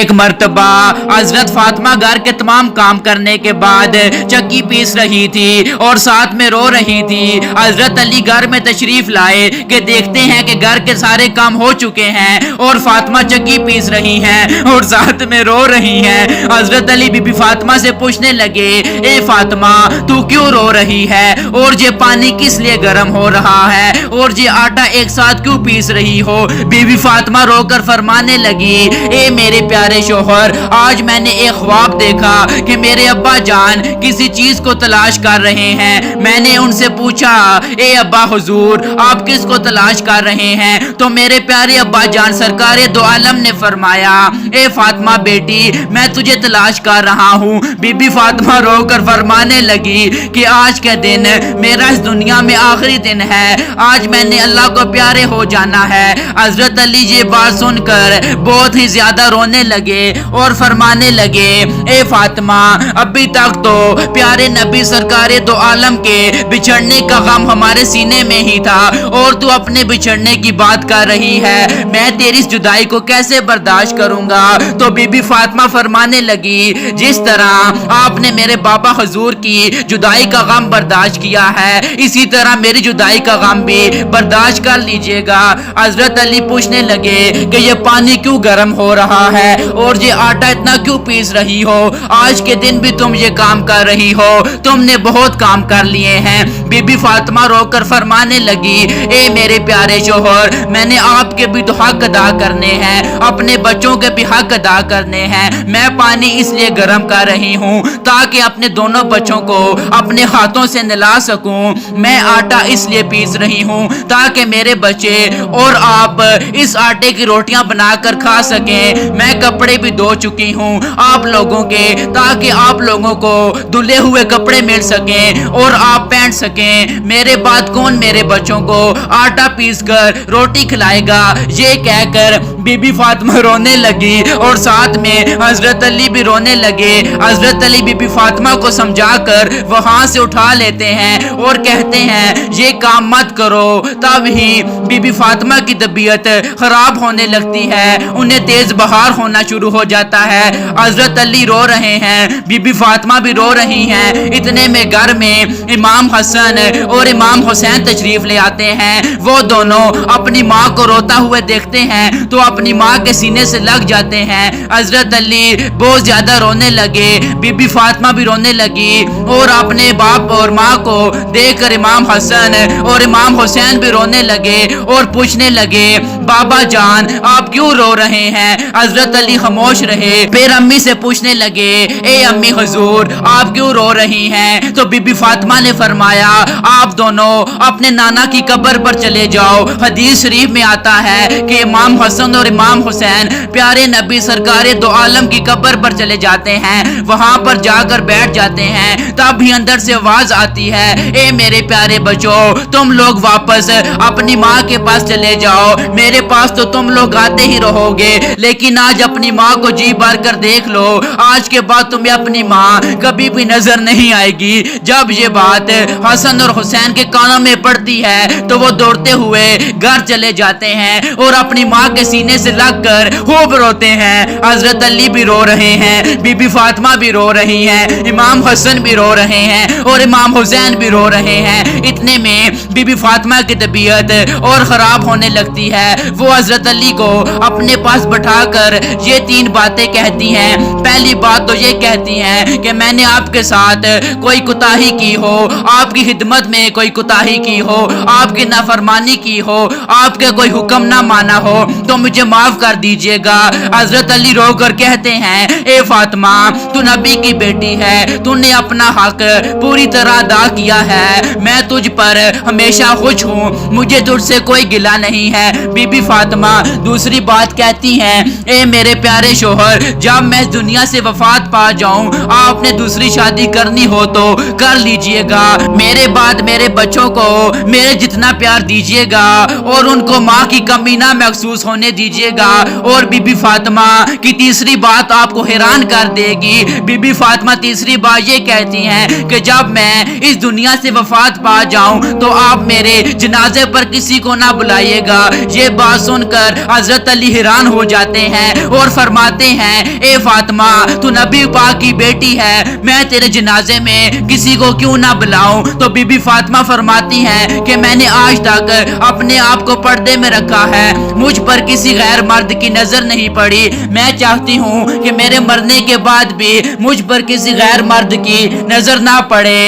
ایک مرتبہ حضرت فاطمہ گھر کے تمام کام کرنے کے بعد چکی پیس رہی تھی اور ساتھ میں رو رہی تھی۔ حضرت علی گھر میں تشریف لائے کہ دیکھتے ہیں کہ گھر کے سارے کام ہو چکے ہیں اور فاطمہ چکی پیس رہی ہیں اور ساتھ میں رو رہی ہیں۔ حضرت علی بی بی فاطمہ سے پوچھنے لگے، اے فاطمہ تو کیوں رو رہی ہے اور یہ پانی کس لیے گرم ہو رہا ہے اور یہ آٹا ایک ساتھ کیوں پیس رہی ہو؟ بی بی فاطمہ رو کر فرمانے لگی، اے میرے پیارے شوہر، آج میں نے ایک خواب دیکھا کہ میرے ابا جان کسی چیز کو تلاش کر رہے ہیں۔ میں نے ان سے پوچھا، اے ابا حضور آپ کس کو تلاش کر رہے ہیں؟ تو میرے پیارے ابا جان سرکار دو عالم نے فرمایا، اے فاطمہ بیٹی میں تجھے تلاش کر رہا ہوں۔ بی بی فاطمہ رو کر فرمانے لگی کہ آج کے دن میرا اس دنیا میں آخری دن ہے، آج میں نے اللہ کو پیارے ہو جانا ہے۔ حضرت علی یہ بات سن کر بہت ہی زیادہ رونے لگے اور فرمانے لگے، اے فاطمہ ابھی تک تو پیارے نبی سرکار دو عالم کے بچھڑنے کا غم ہمارے سینے میں ہی تھا اور تو اپنے بچھڑنے کی بات کر رہی ہے، میں تیری اس جدائی کو کیسے برداشت کروں گا؟ تو بی بی فاطمہ فرمانے لگی، جس طرح آپ نے میرے بابا حضور کی جدائی کا غم برداشت کیا ہے اسی طرح میری جدائی کا غم بھی برداشت کر لیجئے گا۔ حضرت علی پوچھنے لگے کہ یہ پانی کیوں گرم ہو رہا ہے اور یہ آٹا اتنا کیوں پیس رہی ہو؟ آج کے دن بھی تم یہ کام کر رہی ہو، تم نے بہت کام کر لیے ہیں۔ بی بی فاطمہ رو کر فرمانے لگی، اے میرے پیارے شوہر میں نے آپ کے بھی تو حق ادا کرنے ہیں، اپنے بچوں کے بھی حق ادا کرنے ہیں۔ میں پانی اس لیے گرم کر رہی ہوں تاکہ اپنے دونوں بچوں کو اپنے ہاتھوں سے نلا سکوں۔ میں آٹا اس لیے پیس رہی ہوں تاکہ میرے بچے اور آپ اس آٹے کی روٹیاں بنا کر کھا سکیں۔ میں کپڑے بھی دھو چکی ہوں آپ لوگوں کے تاکہ آپ لوگوں کو دھلے ہوئے کپڑے مل سکیں اور آپ پہن سکیں۔ میرے بعد کون میرے بچوں کو آٹا پیس کر روٹی کھلائے گا؟ یہ کہہ کر بی بی فاطمہ رونے لگی اور ساتھ میں حضرت علی بھی رونے لگے۔ حضرت علی بی بی فاطمہ کو سمجھا کر وہاں سے اٹھا لیتے ہیں اور کہتے ہیں یہ کام مت کرو۔ تب ہی بی بی فاطمہ کی طبیعت خراب ہونے لگتی ہے، انہیں تیز بخار ہونا شروع ہو جاتا ہے۔ حضرت علی رو رہے ہیں، بی بی فاطمہ بھی رو رہی ہیں۔ اتنے میں گھر میں امام حسن اور امام حسین تشریف لے آتے ہیں۔ وہ دونوں اپنی ماں کو روتا ہوئے دیکھتے ہیں تو اپنی ماں کے سینے سے لگ جاتے ہیں۔ حضرت علی بہت زیادہ رونے لگے، بی بی فاطمہ بھی رونے لگی اور اپنے باپ اور ماں کو دیکھ کر امام حسن اور امام حسین بھی رونے لگے اور پوچھنے لگے، بابا جان آپ کیوں رو رہے ہیں؟ حضرت علی خاموش رہے، پھر امی سے پوچھنے لگے، اے امی حضور آپ کیوں رو رہی ہیں؟ تو بی بی فاطمہ نے فرمایا، آپ دونوں اپنے نانا کی قبر پر چلے جاؤ۔ حدیث شریف میں آتا ہے کہ امام حسن اور امام حسین پیارے نبی سرکار دو عالم کی قبر پر چلے جاتے ہیں، وہاں پر جا کر بیٹھ جاتے ہیں۔ تب بھی اندر سے آواز آتی ہے، اے میرے پیارے بچوں تم لوگ واپس اپنی ماں کے پاس چلے جاؤ، میرے پاس تو تم لوگ آتے ہی رہو گے لیکن آج اپنی ماں کو جی بھر کر دیکھ لو، آج کے بعد تمہیں اپنی ماں کبھی بھی نظر نہیں آئے گی۔ جب یہ بات حسن اور حسین کے کانوں میں پڑتی ہے تو وہ دوڑتے ہوئے گھر چلے جاتے ہیں اور اپنی ماں کے سینے سے لگ کر خوب روتے ہیں۔ حضرت علی بھی رو رہے ہیں، بی بی فاطمہ بھی رو رہی ہیں، امام حسن بھی رو رہے ہیں اور امام حسین بھی رو رہے ہیں۔ اتنے میں بی بی فاطمہ کی طبیعت اور خراب ہونے لگتی ہے۔ وہ حضرت علی کو اپنے پاس بٹھا کر یہ تین باتیں کہتی ہیں۔ پہلی بات تو یہ کہتی ہیں کہ میں نے آپ کے ساتھ کوئی کوتاہی کی ہو، آپ کی خدمت میں کوئی کوتاہی کی ہو، آپ کی نافرمانی کی ہو، آپ کے کوئی حکم نہ مانا ہو تو مجھے معاف کر دیجئے گا۔ حضرت علی رو کر کہتے ہیں، اے فاطمہ تو نبی کی بیٹی ہے، تو نے اپنا حق پوری طرح ادا کیا ہے، میں تجھ پر ہمیشہ خوش ہوں، مجھے تجھ سے کوئی گلہ نہیں ہے۔ بی بی فاطمہ دوسری بات کہتی ہیں، اے میرے پیارے شوہر جب میں اس دنیا سے وفات پا جاؤں آپ نے دوسری شادی کرنی ہو تو کر لیجئے گا، میرے بعد میرے بچوں کو میرے جتنا پیار دیجئے گا اور ان کو ماں کی کمی نہ محسوس ہونے دیجئے گا۔ اور بی بی فاطمہ کی تیسری بات آپ کو حیران کر دے گی۔ بی بی فاطمہ تیسری بات یہ کہتی ہیں کہ جب میں اس دنیا سے وفات پا جاؤں تو آپ میرے جنازے پر کسی کو نہ بلائیے گا۔ یہ بات سن کر حضرت علی حیران ہو جاتے ہیں اور فرماتے ہیں اے فاطمہ تو نبی پاک کی بیٹی ہے, میں تیرے جنازے میں کسی کو کیوں نہ بلاؤں؟ تو بی بی فاطمہ فرماتی ہیں کہ میں نے آج تک اپنے آپ کو پردے میں رکھا ہے, مجھ پر کسی غیر مرد کی نظر نہیں پڑی, میں چاہتی ہوں کہ میرے مرنے کے بعد بھی مجھ پر کسی غیر مرد کی نظر نہ پڑے.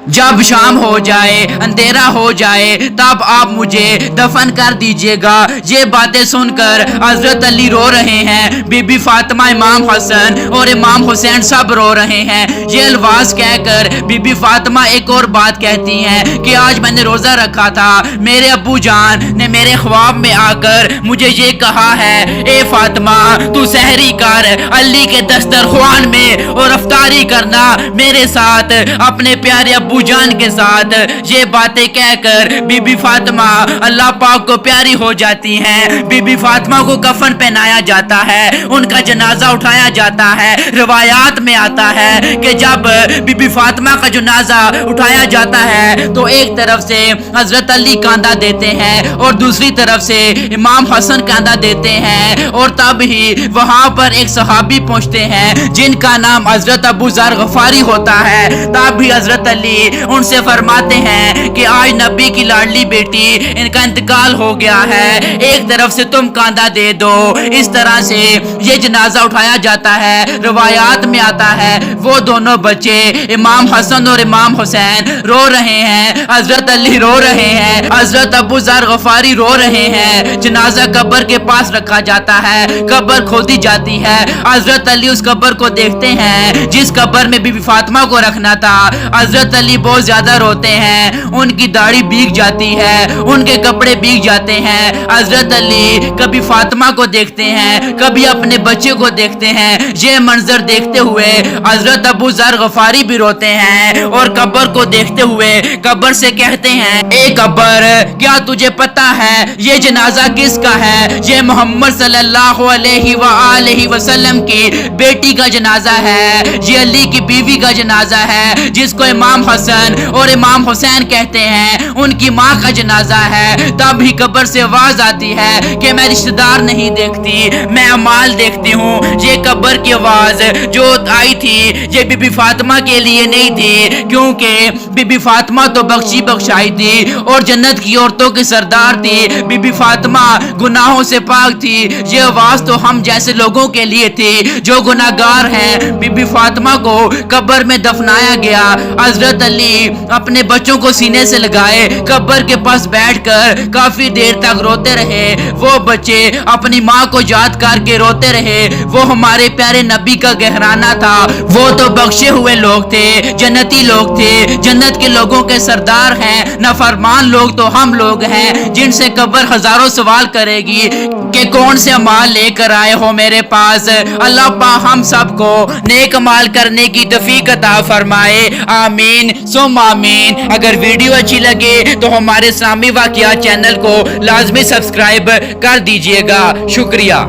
جب شام ہو جائے, اندھیرا ہو جائے, تب آپ مجھے دفن کر دیجئے گا. یہ باتیں سن کر حضرت علی رو رہے ہیں, بی بی فاطمہ, امام حسن اور امام حسین سب رو رہے ہیں. یہ الفاظ کہہ کر بی بی فاطمہ ایک اور بات کہتی ہیں کہ آج میں نے روزہ رکھا تھا, میرے ابو جان نے میرے خواب میں آ کر مجھے یہ کہا ہے اے فاطمہ تو سحری کر علی کے دسترخوان میں اور افطاری کرنا میرے ساتھ, اپنے پیارے ابو جان کے ساتھ. یہ باتیں کہہ کر بی بی فاطمہ اللہ پاک کو پیاری ہو جاتی ہیں. بی بی فاطمہ کو کفن پہنایا جاتا ہے, ان کا جنازہ اٹھایا جاتا ہے. روایات میں آتا ہے کہ جب بی بی فاطمہ کا جنازہ اٹھایا جاتا ہے تو ایک طرف سے حضرت علی کاندھا دیتے ہیں اور دوسری طرف سے امام حسن کاندھا دیتے ہیں, اور تب ہی وہاں پر ایک صحابی پہنچتے ہیں جن کا نام حضرت ابو ذر غفاری ہوتا ہے. تب بھی حضرت علی ان سے فرماتے ہیں کہ آج نبی کی لاڈلی بیٹی ان کا انتقال ہو گیا ہے, ایک طرف سے تم کاندھا دے دو. اس طرح سے یہ جنازہ اٹھایا جاتا ہے. روایات میں آتا ہے وہ دونوں بچے امام حسن اور امام حسین رو رہے ہیں, حضرت علی رو رہے ہیں, حضرت ابو ذر غفاری رو رہے ہیں. جنازہ قبر کے پاس رکھا جاتا ہے, قبر کھودی جاتی ہے. حضرت علی اس قبر کو دیکھتے ہیں جس قبر میں بی بی فاطمہ کو رکھنا تھا. حضرت علی بہت زیادہ روتے ہیں, ان کی داڑھی بھیگ جاتی ہے, ان کے کپڑے بھیگ جاتے ہیں. حضرت علی کبھی فاطمہ کو دیکھتے ہیں, کبھی اپنے بچے کو دیکھتے ہیں. یہ منظر دیکھتے ہوئے حضرت ابو ذر غفاری بھی روتے ہیں اور قبر کو دیکھتے ہوئے قبر سے کہتے ہیں اے قبر کیا تجھے پتا ہے یہ جنازہ کس کا ہے؟ یہ محمد صلی اللہ علیہ وآلہ وسلم کی بیٹی کا جنازہ ہے, یہ علی کی بیوی کا جنازہ ہے جس کو امام حسن اور امام حسین کہتے ہیں, ان کی ماں کا جنازہ ہے. تب ہی قبر سے آواز آتی ہے کہ میں رشتہ دار نہیں دیکھتی, میں اعمال دیکھتی ہوں. یہ قبر کی آواز جو آئی تھی یہ بی بی فاطمہ کے لیے نہیں تھی, کیونکہ بی بی فاطمہ تو بخشی بخشائی تھی اور جنت کی عورتوں کی سردار تھی. بی بی فاطمہ گناہوں سے پاک تھی. یہ آواز تو ہم جیسے لوگوں کے لیے تھی جو گناہگار ہیں. بی بی فاطمہ کو قبر میں دفنایا گیا. حضرت علی اپنے بچوں کو سینے سے لگائے قبر کے پاس بیٹھ کر کافی دیر تک روتے رہے. وہ بچے اپنی ماں کو یاد کر کے روتے رہے. وہ ہمارے پیارے نبی کا گہرانہ تھا, وہ تو بخشے ہوئے لوگ تھے, جنتی لوگ تھے, جنت کے لوگوں کے سردار ہیں. نافرمان لوگ تو ہم لوگ ہیں جن سے قبر ہزاروں سوال کرے گی کہ کون سے اعمال لے کر آئے ہو میرے پاس. اللہ پاک ہم سب کو نیک عمل کرنے کی توفیق عطا فرمائے, آمین ثم آمین. اگر ویڈیو اچھی لگے تو ہمارے اسلامی واقعات چینل کو لازمی سبسکرائب کر دیجئے گا. شکریہ.